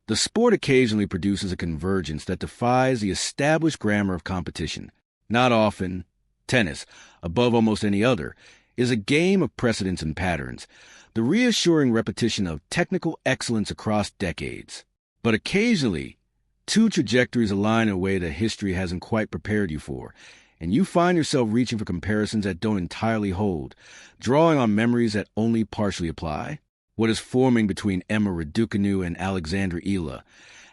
The sport occasionally produces a convergence that defies the established grammar of competition. Not often, tennis, above almost any other, is a game of precedents and patterns, the reassuring repetition of technical excellence across decades. But occasionally, two trajectories align in a way that history hasn't quite prepared you for, and you find yourself reaching for comparisons that don't entirely hold, drawing on memories that only partially apply. What is forming between Emma Raducanu and Alexandra Eala,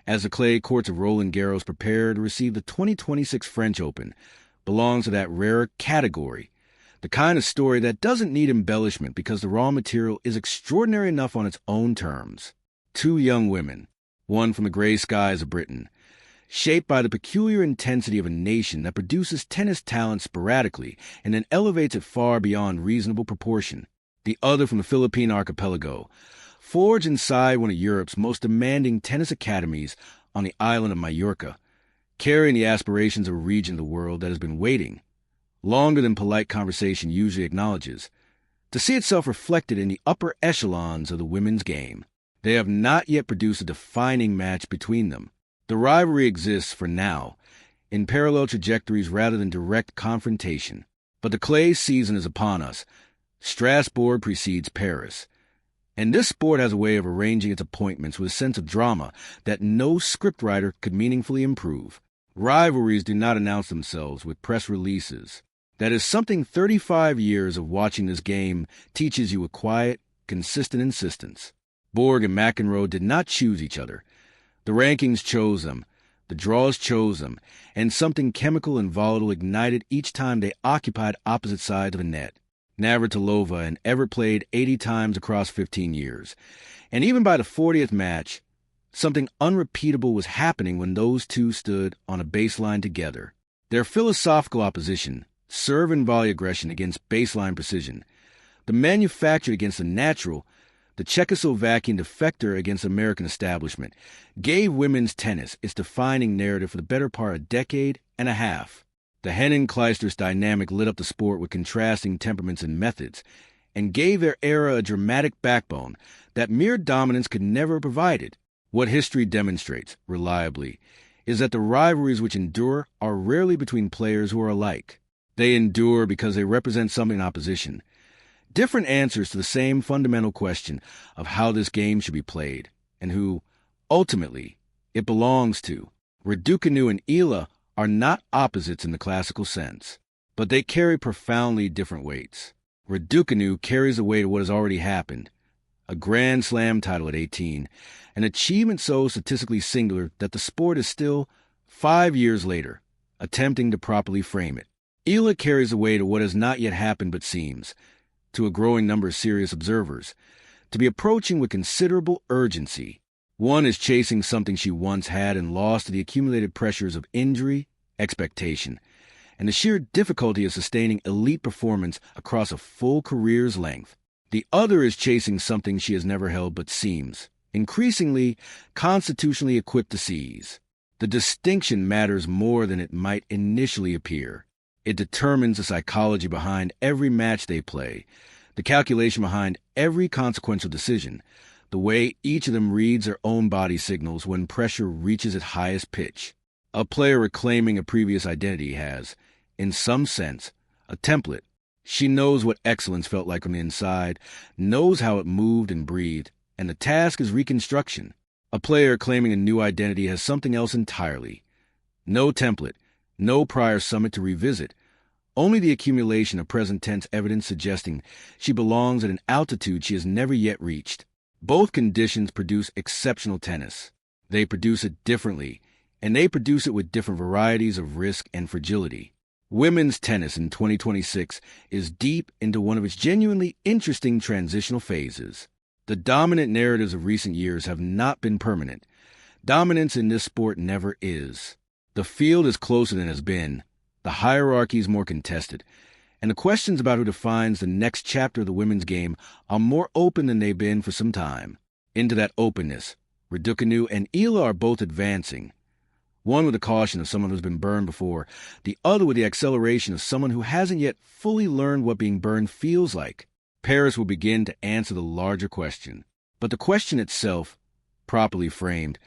as the clay courts of Roland Garros prepare to receive the 2026 French Open, belongs to that rare category, the kind of story that doesn't need embellishment because the raw material is extraordinary enough on its own terms. Two young women, one from the gray skies of Britain, shaped by the peculiar intensity of a nation that produces tennis talent sporadically and then elevates it far beyond reasonable proportion. The other from the Philippine archipelago, forged inside one of Europe's most demanding tennis academies on the island of Majorca, carrying the aspirations of a region of the world that has been waiting, longer than polite conversation usually acknowledges, to see itself reflected in the upper echelons of the women's game. They have not yet produced a defining match between them. The rivalry exists, for now, in parallel trajectories rather than direct confrontation. But the clay season is upon us. Strasbourg precedes Paris. And this sport has a way of arranging its appointments with a sense of drama that no scriptwriter could meaningfully improve. Rivalries do not announce themselves with press releases. That is something 35 years of watching this game teaches you with quiet, consistent insistence. Borg and McEnroe did not choose each other. The rankings chose them, the draws chose them, and something chemical and volatile ignited each time they occupied opposite sides of a net. Navratilova and ever played 80 times across 15 years. And even by the 40th match, something unrepeatable was happening when those two stood on a baseline together. Their philosophical opposition, serve and volley aggression against baseline precision, the manufactured against the natural, the Czechoslovakian defector against American establishment, gave women's tennis its defining narrative for the better part of a decade and a half. The Hennen-Kleisters dynamic lit up the sport with contrasting temperaments and methods, and gave their era a dramatic backbone that mere dominance could never have provided. What history demonstrates, reliably, is that the rivalries which endure are rarely between players who are alike. They endure because they represent something in opposition, different answers to the same fundamental question of how this game should be played, and who, ultimately, it belongs to. Raducanu and Eala are not opposites in the classical sense, but they carry profoundly different weights. Raducanu carries the weight of what has already happened, a Grand Slam title at 18, an achievement so statistically singular that the sport is still, 5 years later, attempting to properly frame it. Eala carries the weight of what has not yet happened but seems, to a growing number of serious observers, to be approaching with considerable urgency. One is chasing something she once had and lost to the accumulated pressures of injury, expectation, and the sheer difficulty of sustaining elite performance across a full career's length. The other is chasing something she has never held but seems, increasingly, constitutionally equipped to seize. The distinction matters more than it might initially appear. It determines the psychology behind every match they play, the calculation behind every consequential decision, the way each of them reads their own body signals when pressure reaches its highest pitch. A player reclaiming a previous identity has, in some sense, a template. She knows what excellence felt like on the inside, knows how it moved and breathed, and the task is reconstruction. A player claiming a new identity has something else entirely. No template, no prior summit to revisit, only the accumulation of present-tense evidence suggesting she belongs at an altitude she has never yet reached. Both conditions produce exceptional tennis. They produce it differently, and they produce it with different varieties of risk and fragility. Women's tennis in 2026 is deep into one of its genuinely interesting transitional phases. The dominant narratives of recent years have not been permanent. Dominance in this sport never is. The field is closer than it has been, the hierarchy is more contested, and the questions about who defines the next chapter of the women's game are more open than they've been for some time. Into that openness, Raducanu and Eala are both advancing, one with the caution of someone who's been burned before, the other with the acceleration of someone who hasn't yet fully learned what being burned feels like. Paris will begin to answer the larger question, but the question itself, properly framed,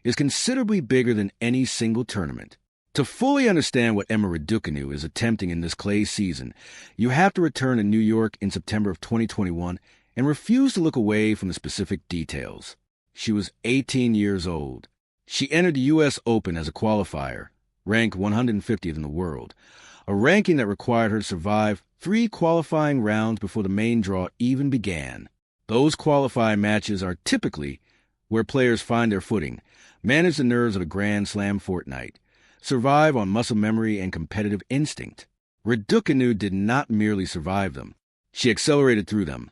is considerably bigger than any single tournament. To fully understand what Emma Raducanu is attempting in this clay season, you have to return to New York in September of 2021 and refuse to look away from the specific details. She was 18 years old. She entered the U.S. Open as a qualifier, ranked 150th in the world, a ranking that required her to survive 3 qualifying rounds before the main draw even began. Those qualifying matches are typically where players find their footing, manage the nerves of a Grand Slam fortnight, survive on muscle memory and competitive instinct. Raducanu did not merely survive them. She accelerated through them,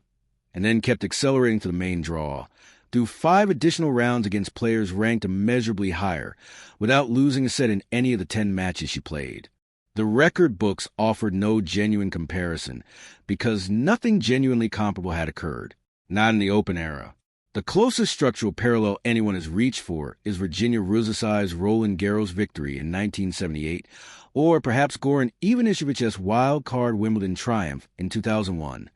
and then kept accelerating to the main draw, through 5 additional rounds against players ranked immeasurably higher, without losing a set in any of the 10 matches she played. The record books offered no genuine comparison, because nothing genuinely comparable had occurred, not in the Open era. The closest structural parallel anyone has reached for is Virginia Ruzicz's Roland Garros victory in 1978, or perhaps Goran Ivanishevich's wild-card Wimbledon triumph in 2001.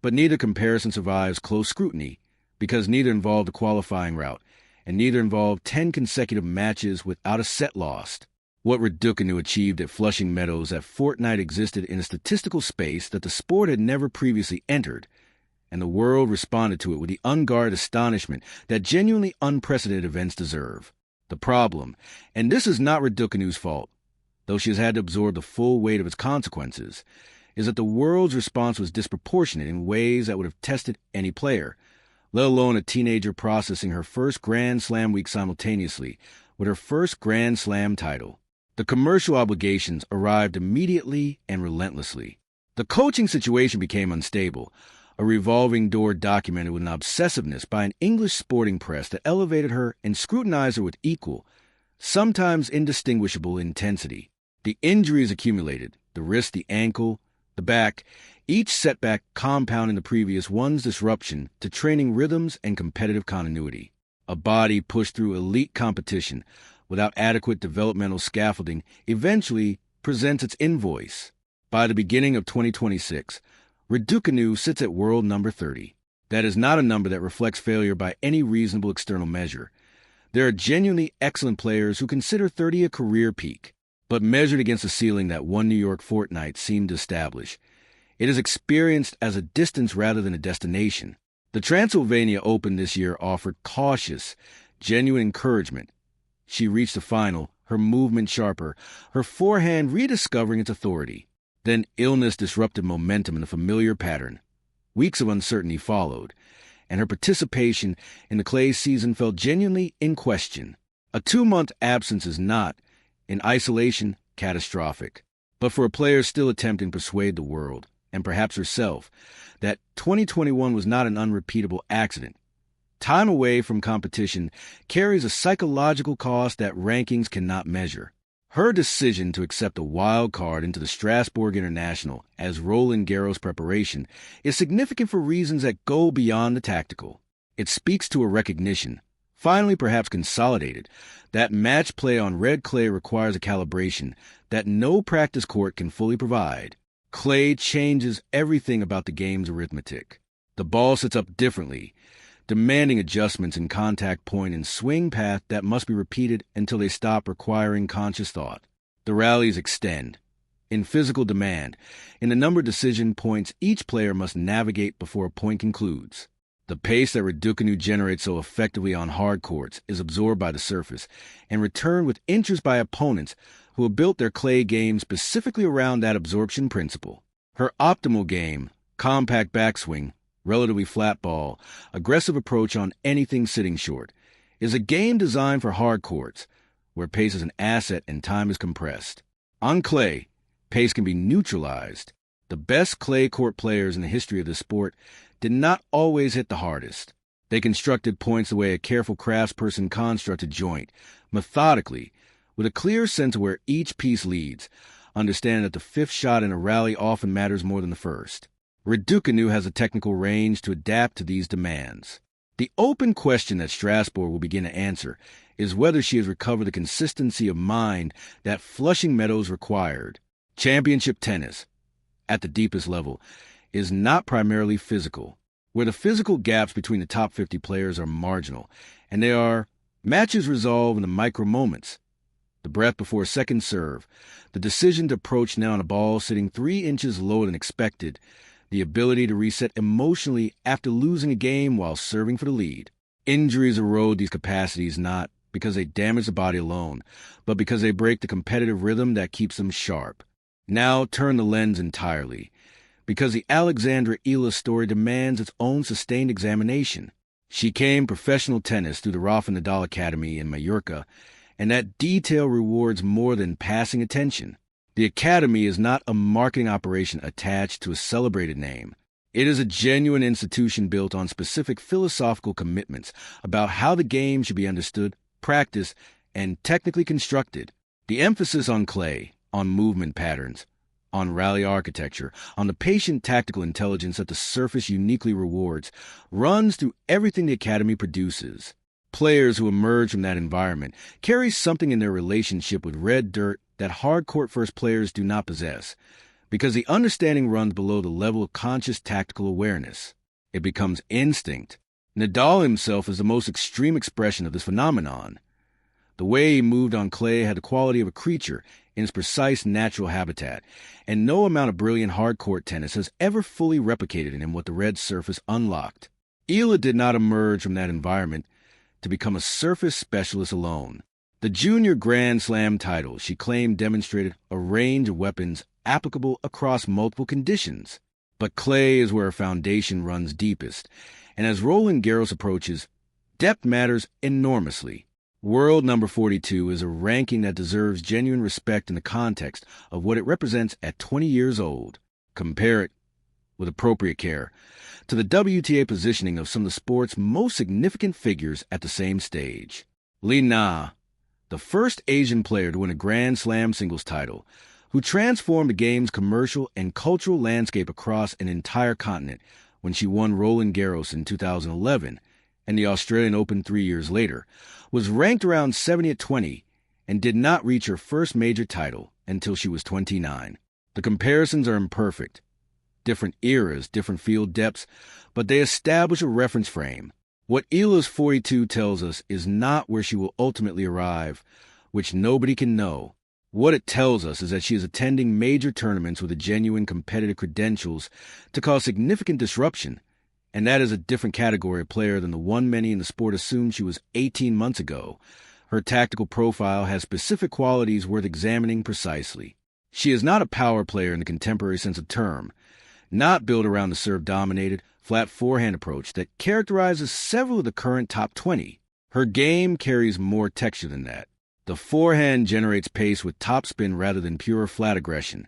But neither comparison survives close scrutiny, because neither involved a qualifying route, and neither involved 10 consecutive matches without a set lost. What Raducanu achieved at Flushing Meadows at Fortnight existed in a statistical space that the sport had never previously entered, and the world responded to it with the unguarded astonishment that genuinely unprecedented events deserve. The problem, and this is not Raducanu's fault, though she has had to absorb the full weight of its consequences, is that the world's response was disproportionate in ways that would have tested any player, let alone a teenager processing her first Grand Slam week simultaneously with her first Grand Slam title. The commercial obligations arrived immediately and relentlessly. The coaching situation became unstable, a revolving door documented with an obsessiveness by an English sporting press that elevated her and scrutinized her with equal, sometimes indistinguishable intensity. The injuries accumulated, the wrist, the ankle, the back, each setback compounding the previous one's disruption to training rhythms and competitive continuity. A body pushed through elite competition without adequate developmental scaffolding eventually presents its invoice. By the beginning of 2026, Raducanu sits at world number 30. That is not a number that reflects failure by any reasonable external measure. There are genuinely excellent players who consider 30 a career peak, but measured against the ceiling that one New York fortnight seemed to establish, it is experienced as a distance rather than a destination. The Transylvania Open this year offered cautious, genuine encouragement. She reached the final, her movement sharper, her forehand rediscovering its authority. Then illness disrupted momentum in a familiar pattern. Weeks of uncertainty followed, and her participation in the clay season felt genuinely in question. A 2-month absence is not, in isolation, catastrophic. But for a player still attempting to persuade the world, and perhaps herself, that 2021 was not an unrepeatable accident, time away from competition carries a psychological cost that rankings cannot measure. Her decision to accept a wild card into the Strasbourg International as Roland Garros preparation is significant for reasons that go beyond the tactical. It speaks to a recognition, finally perhaps consolidated, that match play on red clay requires a calibration that no practice court can fully provide. Clay changes everything about the game's arithmetic. The ball sits up differently, demanding adjustments in contact point and swing path that must be repeated until they stop requiring conscious thought. The rallies extend, in physical demand, in the number of decision points each player must navigate before a point concludes. The pace that Raducanu generates so effectively on hard courts is absorbed by the surface and returned with interest by opponents who have built their clay game specifically around that absorption principle. Her optimal game, compact backswing, relatively flat ball, aggressive approach on anything sitting short, is a game designed for hard courts, where pace is an asset and time is compressed. On clay, pace can be neutralized. The best clay court players in the history of the sport did not always hit the hardest. They constructed points the way a careful craftsperson constructs a joint, methodically, with a clear sense of where each piece leads, understanding that the fifth shot in a rally often matters more than the first. Raducanu has a technical range to adapt to these demands. The open question that Strasbourg will begin to answer is whether she has recovered the consistency of mind that Flushing Meadows required. Championship tennis, at the deepest level, is not primarily physical, where the physical gaps between the top 50 players are marginal, And they are matches resolved in the micro moments. The breath before second serve, the decision to approach now on a ball sitting 3 inches lower than expected, the ability to reset emotionally after losing a game while serving for the lead. Injuries erode these capacities not because they damage the body alone, but because they break the competitive rhythm that keeps them sharp. Now turn the lens entirely, because the Alexandra Eala story demands its own sustained examination. She came professional tennis through the Rafa Nadal Academy in Mallorca, and that detail rewards more than passing attention. The Academy is not a marketing operation attached to a celebrated name. It is a genuine institution built on specific philosophical commitments about how the game should be understood, practiced, and technically constructed. The emphasis on clay, on movement patterns, on rally architecture, on the patient tactical intelligence that the surface uniquely rewards, runs through everything the Academy produces. Players who emerge from that environment carry something in their relationship with red dirt that hard-court first players do not possess, because the understanding runs below the level of conscious tactical awareness. It becomes instinct. Nadal himself is the most extreme expression of this phenomenon. The way he moved on clay had the quality of a creature in its precise natural habitat, and no amount of brilliant hard-court tennis has ever fully replicated in him what the red surface unlocked. Eala did not emerge from that environment to become a surface specialist alone. The junior Grand Slam title she claimed demonstrated a range of weapons applicable across multiple conditions. But clay is where her foundation runs deepest, and as Roland Garros approaches, depth matters enormously. World number 42 is a ranking that deserves genuine respect in the context of what it represents at 20 years old. Compare it, with appropriate care, to the WTA positioning of some of the sport's most significant figures at the same stage. Li Na, the first Asian player to win a Grand Slam singles title, who transformed the game's commercial and cultural landscape across an entire continent when she won Roland Garros in 2011 and the Australian Open 3 years later, was ranked around 70 at 20 and did not reach her first major title until she was 29. The comparisons are imperfect. Different eras, different field depths, but they establish a reference frame. What Eala's 42 tells us is not where she will ultimately arrive, which nobody can know. What it tells us is that she is attending major tournaments with the genuine competitive credentials to cause significant disruption, and that is a different category of player than the one many in the sport assumed she was 18 months ago. Her tactical profile has specific qualities worth examining precisely. She is not a power player in the contemporary sense of term, not built around the serve-dominated, flat forehand approach that characterizes several of the current top 20. Her game carries more texture than that. The forehand generates pace with topspin rather than pure flat aggression,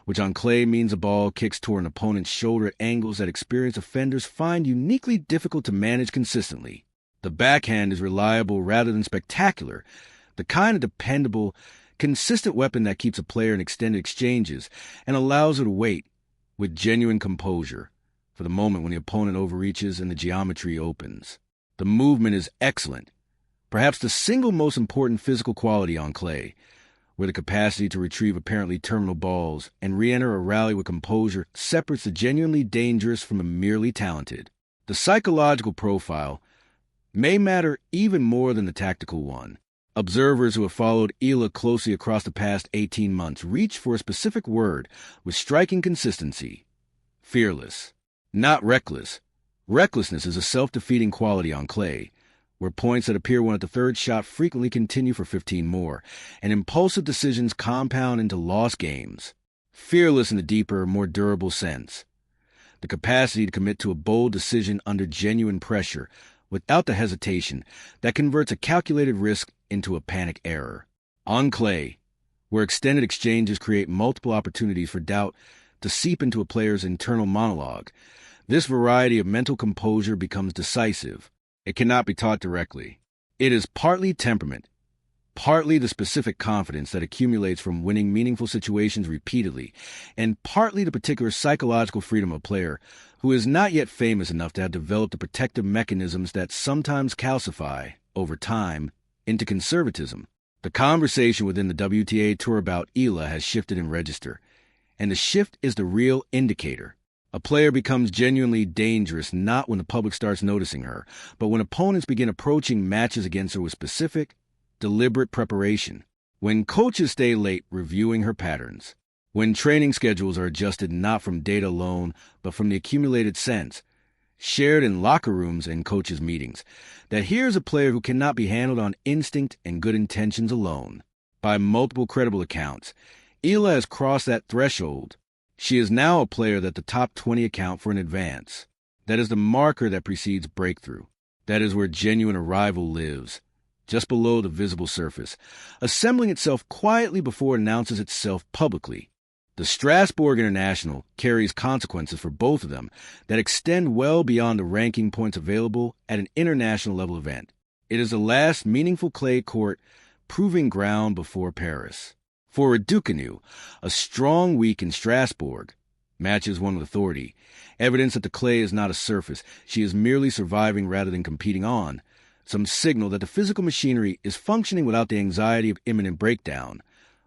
which on clay means a ball kicks toward an opponent's shoulder at angles that experienced offenders find uniquely difficult to manage consistently. The backhand is reliable rather than spectacular, the kind of dependable, consistent weapon that keeps a player in extended exchanges and allows her to wait, with genuine composure, for the moment when the opponent overreaches and the geometry opens. The movement is excellent, perhaps the single most important physical quality on clay, where the capacity to retrieve apparently terminal balls and re-enter a rally with composure separates the genuinely dangerous from the merely talented. The psychological profile may matter even more than the tactical one. Observers who have followed Eala closely across the past 18 months reach for a specific word with striking consistency: fearless. Not reckless. Recklessness is a self-defeating quality on clay, where points that appear one at the third shot frequently continue for 15 more, and impulsive decisions compound into lost games. Fearless in the deeper, more durable sense. The capacity to commit to a bold decision under genuine pressure, without the hesitation that converts a calculated risk into a panic error. On clay, where extended exchanges create multiple opportunities for doubt to seep into a player's internal monologue, this variety of mental composure becomes decisive. It cannot be taught directly. It is partly temperament, partly the specific confidence that accumulates from winning meaningful situations repeatedly, and partly the particular psychological freedom of a player who is not yet famous enough to have developed the protective mechanisms that sometimes calcify, over time, into conservatism. The conversation within the WTA Tour about Eala has shifted in register, and the shift is the real indicator. A player becomes genuinely dangerous not when the public starts noticing her, but when opponents begin approaching matches against her with specific, deliberate preparation. When coaches stay late reviewing her patterns. When training schedules are adjusted not from data alone, but from the accumulated sense, shared in locker rooms and coaches' meetings, that here's a player who cannot be handled on instinct and good intentions alone. By multiple credible accounts, Eala has crossed that threshold. She is now a player that the top 20 account for an advance. That is the marker that precedes breakthrough. That is where genuine arrival lives, just below the visible surface, assembling itself quietly before it announces itself publicly. The Strasbourg International carries consequences for both of them that extend well beyond the ranking points available at an international level event. It is the last meaningful clay court proving ground before Paris. For Raducanu, a strong week in Strasbourg, matches won with authority, evidence that the clay is not a surface, she is merely surviving rather than competing on, some signal that the physical machinery is functioning without the anxiety of imminent breakdown,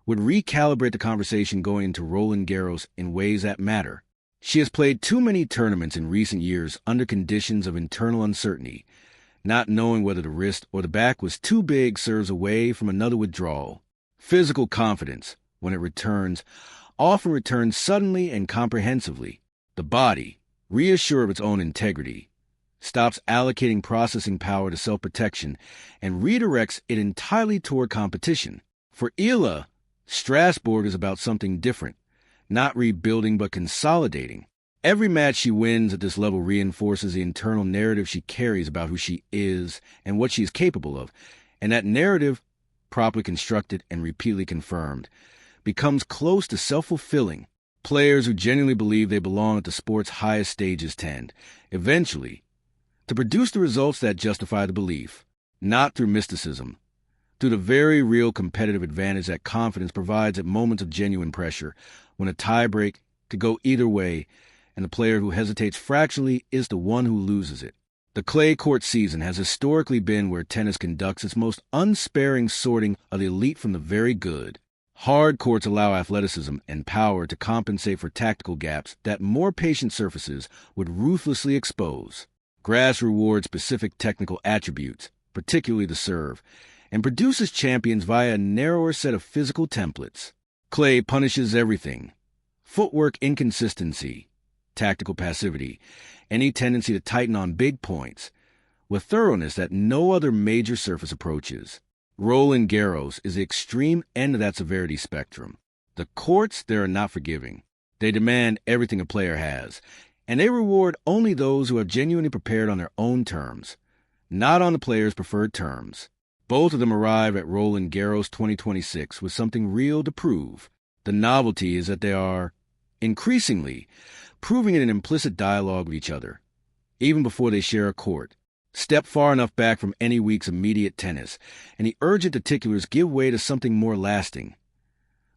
would recalibrate the conversation going into Roland Garros in ways that matter. She has played too many tournaments in recent years under conditions of internal uncertainty. Not knowing whether the wrist or the back was too big serves away from another withdrawal. Physical confidence, when it returns, often returns suddenly and comprehensively. The body, reassured of its own integrity, stops allocating processing power to self-protection and redirects it entirely toward competition. For Eala, Strasbourg is about something different, not rebuilding but consolidating. Every match she wins at this level reinforces the internal narrative she carries about who she is and what she is capable of, and that narrative, properly constructed and repeatedly confirmed, becomes close to self-fulfilling. Players who genuinely believe they belong at the sport's highest stages tend, eventually, to produce the results that justify the belief, not through mysticism, through the very real competitive advantage that confidence provides at moments of genuine pressure, when a tiebreak could go either way, and the player who hesitates fractionally is the one who loses it. The clay court season has historically been where tennis conducts its most unsparing sorting of the elite from the very good. Hard courts allow athleticism and power to compensate for tactical gaps that more patient surfaces would ruthlessly expose. Grass rewards specific technical attributes, particularly the serve, and produces champions via a narrower set of physical templates. Clay punishes everything: footwork inconsistency, tactical passivity, any tendency to tighten on big points, with thoroughness that no other major surface approaches. Roland Garros is the extreme end of that severity spectrum. The courts there are not forgiving. They demand everything a player has, and they reward only those who have genuinely prepared on their own terms, not on the player's preferred terms. Both of them arrive at Roland Garros 2026 with something real to prove. The novelty is that they are, increasingly, proving in an implicit dialogue with each other, even before they share a court. Step far enough back from any week's immediate tennis, and the urgent particulars give way to something more lasting.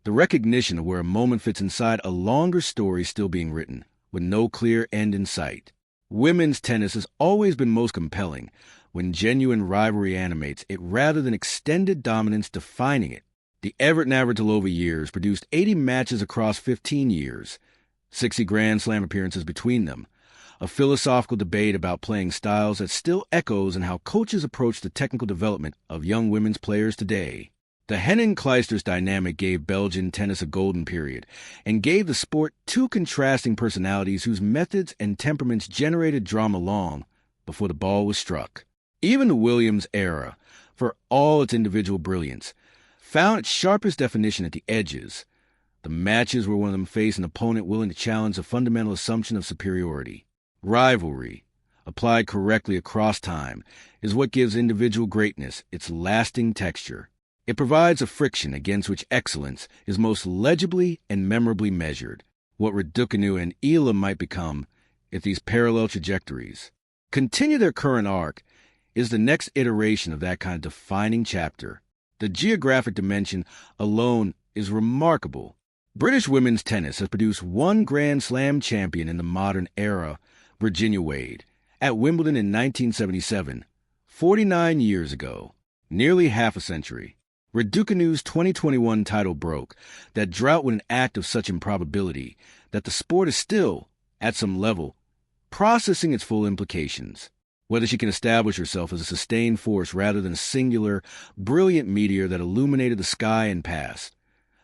The recognition of where a moment fits inside a longer story still being written, with no clear end in sight. Women's tennis has always been most compelling when genuine rivalry animates it rather than extended dominance defining it. The Everett Navratilova years produced 80 matches across 15 years, 60 Grand Slam appearances between them, a philosophical debate about playing styles that still echoes in how coaches approach the technical development of young women's players today. The Henin-Kleisters dynamic gave Belgian tennis a golden period and gave the sport two contrasting personalities whose methods and temperaments generated drama long before the ball was struck. Even the Williams era, for all its individual brilliance, found its sharpest definition at the edges. The matches where one of them faced an opponent willing to challenge the fundamental assumption of superiority. Rivalry, applied correctly across time, is what gives individual greatness its lasting texture. It provides a friction against which excellence is most legibly and memorably measured, what Raducanu and Eala might become if these parallel trajectories continue their current arc is the next iteration of that kind of defining chapter. The geographic dimension alone is remarkable. British women's tennis has produced one Grand Slam champion in the modern era, Virginia Wade, at Wimbledon in 1977, 49 years ago, nearly half a century. Raducanu's 2021 title broke that drought with an act of such improbability that the sport is still, at some level, processing its full implications. Whether she can establish herself as a sustained force rather than a singular, brilliant meteor that illuminated the sky and passed.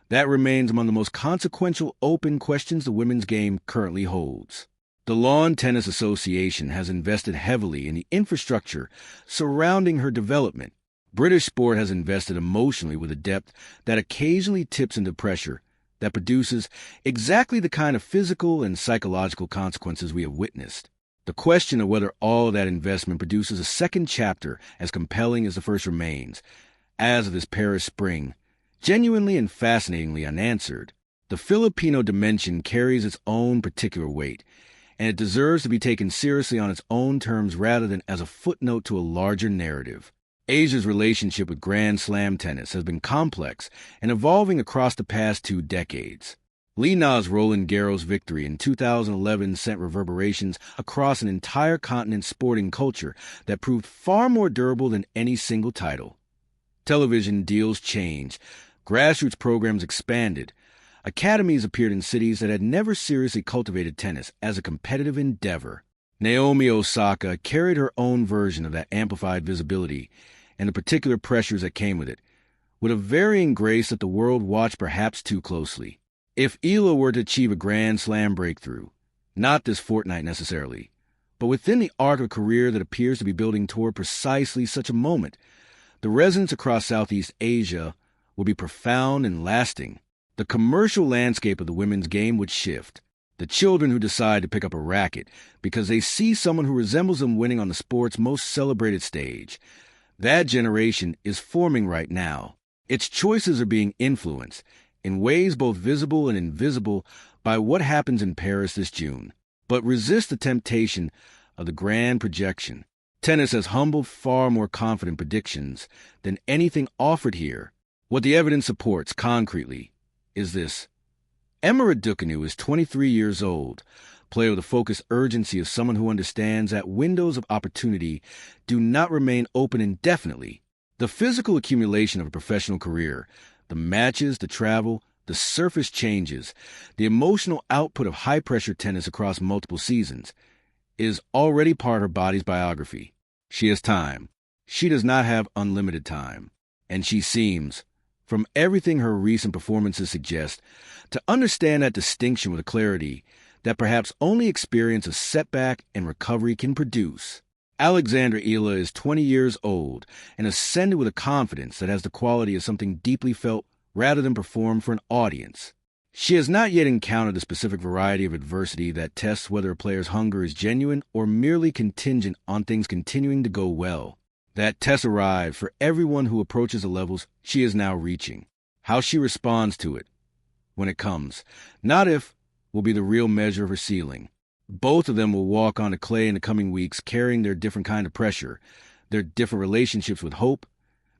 That remains among the most consequential open questions the women's game currently holds. The Lawn Tennis Association has invested heavily in the infrastructure surrounding her development. British sport has invested emotionally with a depth that occasionally tips into pressure that produces exactly the kind of physical and psychological consequences we have witnessed. The question of whether all of that investment produces a second chapter as compelling as the first remains, as of this Paris spring, genuinely and fascinatingly unanswered. The Filipino dimension carries its own particular weight, and it deserves to be taken seriously on its own terms rather than as a footnote to a larger narrative. Asia's relationship with Grand Slam tennis has been complex and evolving across the past 2 decades. Li Na's Roland Garros victory in 2011 sent reverberations across an entire continent's sporting culture that proved far more durable than any single title. Television deals changed, grassroots programs expanded, academies appeared in cities that had never seriously cultivated tennis as a competitive endeavor. Naomi Osaka carried her own version of that amplified visibility and the particular pressures that came with it, with a varying grace that the world watched perhaps too closely. If Eala were to achieve a Grand Slam breakthrough, not this fortnight necessarily, but within the arc of a career that appears to be building toward precisely such a moment, the resonance across Southeast Asia will be profound and lasting. The commercial landscape of the women's game would shift. The children who decide to pick up a racket because they see someone who resembles them winning on the sport's most celebrated stage. That generation is forming right now. Its choices are being influenced, in ways both visible and invisible, by what happens in Paris this June. But resist the temptation of the grand projection. Tennis has humbled far more confident predictions than anything offered here. What the evidence supports concretely is this. Emma Raducanu is 23 years old, player with the focused urgency of someone who understands that windows of opportunity do not remain open indefinitely. The physical accumulation of a professional career, the matches, the travel, the surface changes, the emotional output of high-pressure tennis across multiple seasons, is already part of her body's biography. She has time. She does not have unlimited time. And she seems, from everything her recent performances suggest, to understand that distinction with a clarity that perhaps only experience of setback and recovery can produce. Alexandra Eala is 20 years old and ascended with a confidence that has the quality of something deeply felt rather than performed for an audience. She has not yet encountered the specific variety of adversity that tests whether a player's hunger is genuine or merely contingent on things continuing to go well. That test arrives for everyone who approaches the levels she is now reaching. How she responds to it, when it comes, not if, will be the real measure of her ceiling. Both of them will walk onto clay in the coming weeks carrying their different kind of pressure, their different relationships with hope,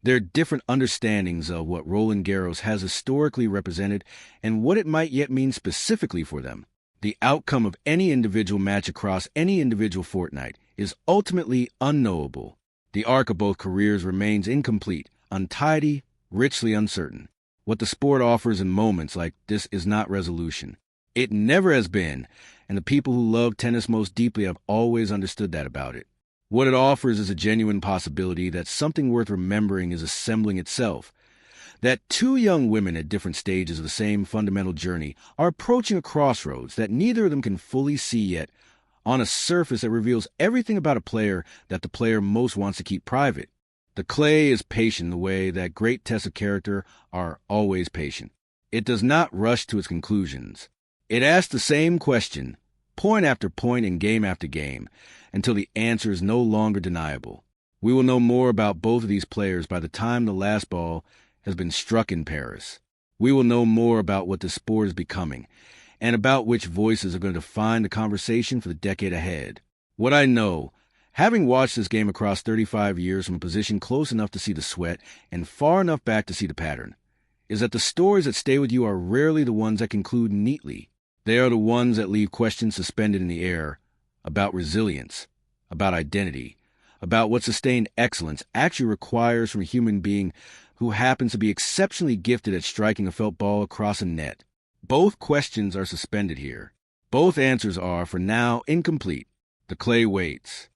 their different understandings of what Roland Garros has historically represented and what it might yet mean specifically for them. The outcome of any individual match across any individual fortnight is ultimately unknowable. The arc of both careers remains incomplete, untidy, richly uncertain. What the sport offers in moments like this is not resolution. It never has been, and the people who love tennis most deeply have always understood that about it. What it offers is a genuine possibility that something worth remembering is assembling itself, that 2 young women at different stages of the same fundamental journey are approaching a crossroads that neither of them can fully see yet, on a surface that reveals everything about a player that the player most wants to keep private. The clay is patient in the way that great tests of character are always patient. It does not rush to its conclusions. It asks the same question, point after point and game after game, until the answer is no longer deniable. We will know more about both of these players by the time the last ball has been struck in Paris. We will know more about what the sport is becoming, and about which voices are going to define the conversation for the decade ahead. What I know, having watched this game across 35 years from a position close enough to see the sweat and far enough back to see the pattern, is that the stories that stay with you are rarely the ones that conclude neatly. They are the ones that leave questions suspended in the air about resilience, about identity, about what sustained excellence actually requires from a human being who happens to be exceptionally gifted at striking a felt ball across a net. Both questions are suspended here. Both answers are, for now, incomplete. The clay waits.